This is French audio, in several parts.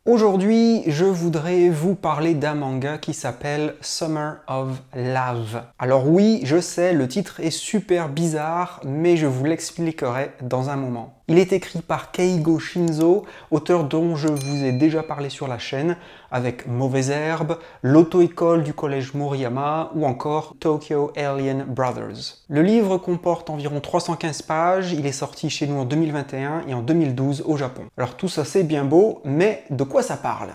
Aujourd'hui, je voudrais vous parler d'un manga qui s'appelle Summer of Love. Alors oui, je sais, le titre est super bizarre, mais je vous l'expliquerai dans un moment. Il est écrit par Keigo Shinzo, auteur dont je vous ai déjà parlé sur la chaîne, avec Mauvaise Herbe, l'auto-école du collège Moriyama ou encore Tokyo Alien Brothers. Le livre comporte environ 315 pages, il est sorti chez nous en 2021 et en 2012 au Japon. Alors tout ça c'est bien beau, mais de quoi ça parle ?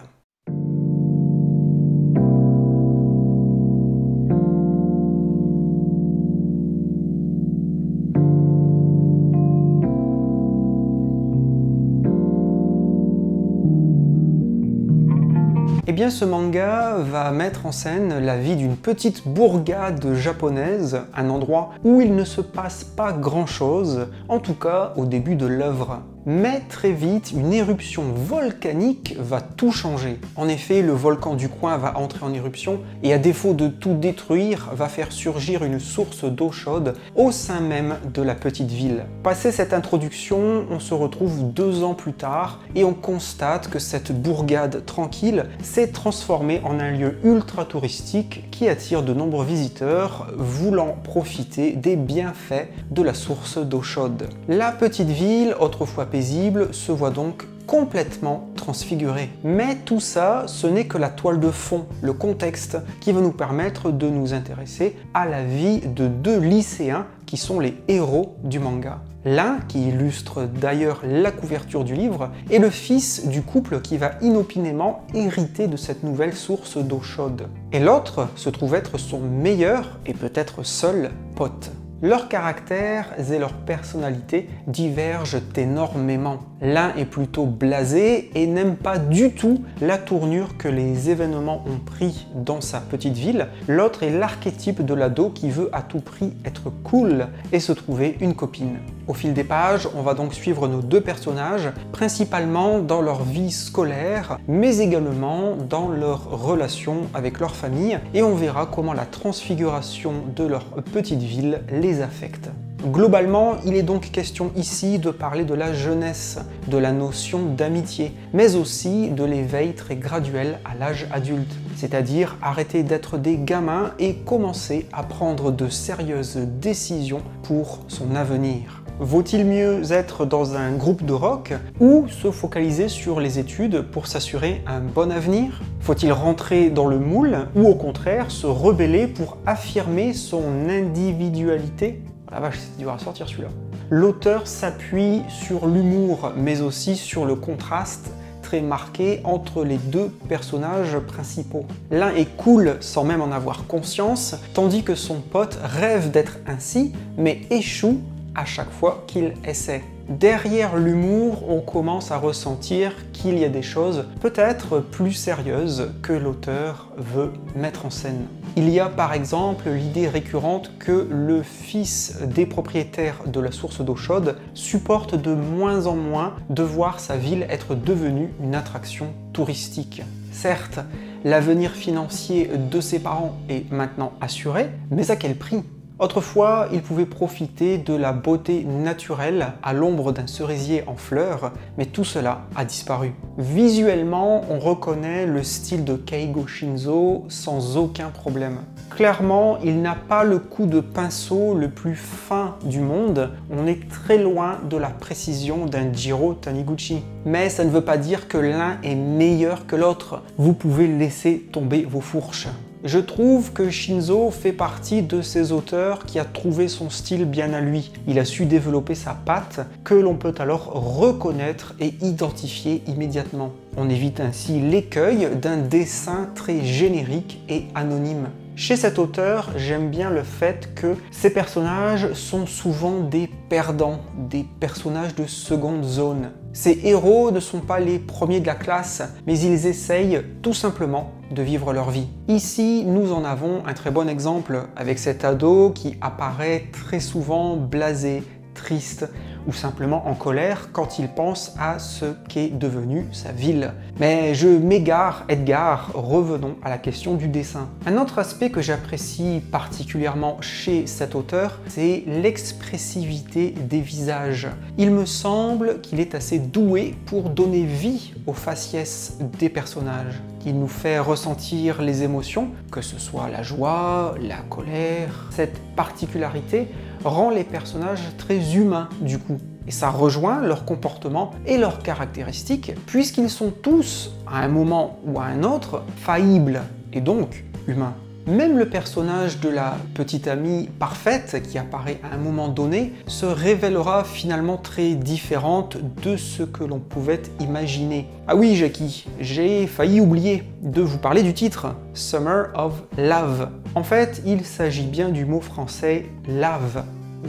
Eh bien, ce manga va mettre en scène la vie d'une petite bourgade japonaise, un endroit où il ne se passe pas grand-chose, en tout cas au début de l'œuvre. Mais très vite, une éruption volcanique va tout changer. En effet, le volcan du coin va entrer en éruption et à défaut de tout détruire, va faire surgir une source d'eau chaude au sein même de la petite ville. Passé cette introduction, on se retrouve 2 ans plus tard et on constate que cette bourgade tranquille s'est transformée en un lieu ultra touristique qui attire de nombreux visiteurs voulant profiter des bienfaits de la source d'eau chaude. La petite ville, autrefois paisible, se voit donc complètement transfigurée. Mais tout ça, ce n'est que la toile de fond, le contexte, qui va nous permettre de nous intéresser à la vie de 2 lycéens qui sont les héros du manga. L'un, qui illustre d'ailleurs la couverture du livre, est le fils du couple qui va inopinément hériter de cette nouvelle source d'eau chaude. Et l'autre se trouve être son meilleur et peut-être seul pote. Leurs caractères et leur personnalité divergent énormément. L'un est plutôt blasé et n'aime pas du tout la tournure que les événements ont pris dans sa petite ville. L'autre est l'archétype de l'ado qui veut à tout prix être cool et se trouver une copine. Au fil des pages, on va donc suivre nos 2 personnages, principalement dans leur vie scolaire, mais également dans leurs relations avec leur famille, et on verra comment la transfiguration de leur petite ville les affecte. Globalement, il est donc question ici de parler de la jeunesse, de la notion d'amitié, mais aussi de l'éveil très graduel à l'âge adulte, c'est-à-dire arrêter d'être des gamins et commencer à prendre de sérieuses décisions pour son avenir. Vaut-il mieux être dans un groupe de rock ou se focaliser sur les études pour s'assurer un bon avenir? Faut-il rentrer dans le moule ou au contraire se rebeller pour affirmer son individualité? La vache, c'est dur à sortir celui-là. L'auteur s'appuie sur l'humour, mais aussi sur le contraste très marqué entre les 2 personnages principaux. L'un est cool sans même en avoir conscience, tandis que son pote rêve d'être ainsi, mais échoue à chaque fois qu'il essaie. Derrière l'humour, on commence à ressentir qu'il y a des choses peut-être plus sérieuses que l'auteur veut mettre en scène. Il y a par exemple l'idée récurrente que le fils des propriétaires de la source d'eau chaude supporte de moins en moins de voir sa ville être devenue une attraction touristique. Certes, l'avenir financier de ses parents est maintenant assuré, mais à quel prix ? Autrefois, il pouvait profiter de la beauté naturelle à l'ombre d'un cerisier en fleurs, mais tout cela a disparu. Visuellement, on reconnaît le style de Keigo Shinzo sans aucun problème. Clairement, il n'a pas le coup de pinceau le plus fin du monde, on est très loin de la précision d'un Jiro Taniguchi. Mais ça ne veut pas dire que l'un est meilleur que l'autre, vous pouvez laisser tomber vos fourches. Je trouve que Shinzo fait partie de ces auteurs qui a trouvé son style bien à lui. Il a su développer sa patte que l'on peut alors reconnaître et identifier immédiatement. On évite ainsi l'écueil d'un dessin très générique et anonyme. Chez cet auteur, j'aime bien le fait que ces personnages sont souvent des perdants, des personnages de seconde zone. Ces héros ne sont pas les premiers de la classe, mais ils essayent tout simplement de vivre leur vie. Ici, nous en avons un très bon exemple avec cet ado qui apparaît très souvent blasé, triste. ou simplement en colère quand il pense à ce qu'est devenu sa ville. Mais je m'égare, Edgar, revenons à la question du dessin. Un autre aspect que j'apprécie particulièrement chez cet auteur, c'est l'expressivité des visages. Il me semble qu'il est assez doué pour donner vie aux faciès des personnages. Il nous fait ressentir les émotions, que ce soit la joie, la colère. Cette particularité rend les personnages très humains du coup. Et ça rejoint leur comportement et leurs caractéristiques, puisqu'ils sont tous, à un moment ou à un autre, faillibles, et donc humains. Même le personnage de la petite amie parfaite qui apparaît à un moment donné se révélera finalement très différente de ce que l'on pouvait imaginer. Ah oui Jackie, j'ai failli oublier de vous parler du titre, Summer of Love. En fait, il s'agit bien du mot français lave.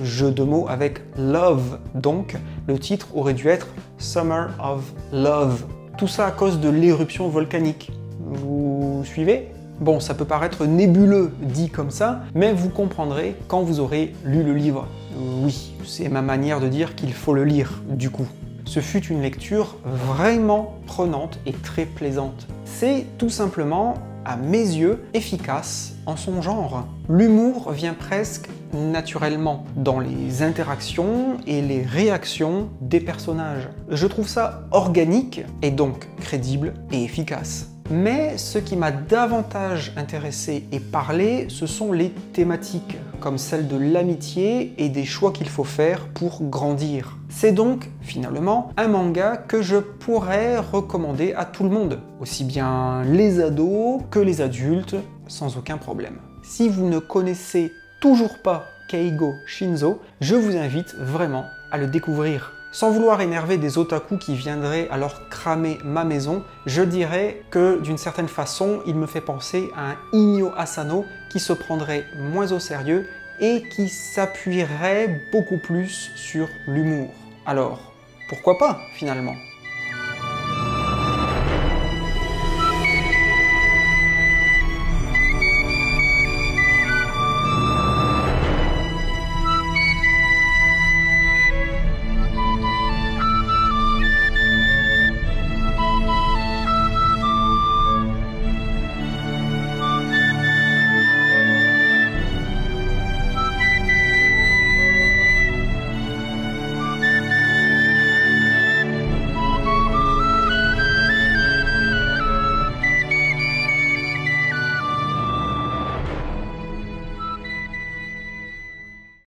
Jeu de mots avec love, donc le titre aurait dû être Summer of Love. Tout ça à cause de l'éruption volcanique. Vous suivez ? Bon, ça peut paraître nébuleux dit comme ça, mais vous comprendrez quand vous aurez lu le livre. Oui, c'est ma manière de dire qu'il faut le lire, du coup. Ce fut une lecture vraiment prenante et très plaisante. C'est tout simplement, à mes yeux, efficace en son genre. L'humour vient presque naturellement dans les interactions et les réactions des personnages. Je trouve ça organique et donc crédible et efficace. Mais ce qui m'a davantage intéressé et parlé, ce sont les thématiques, comme celle de l'amitié et des choix qu'il faut faire pour grandir. C'est donc, finalement, un manga que je pourrais recommander à tout le monde, aussi bien les ados que les adultes, sans aucun problème. Si vous ne connaissez toujours pas Keigo Shinzo, je vous invite vraiment à le découvrir. Sans vouloir énerver des otaku qui viendraient alors cramer ma maison, je dirais que d'une certaine façon, il me fait penser à un Inyo Asano qui se prendrait moins au sérieux et qui s'appuierait beaucoup plus sur l'humour. Alors, pourquoi pas finalement ?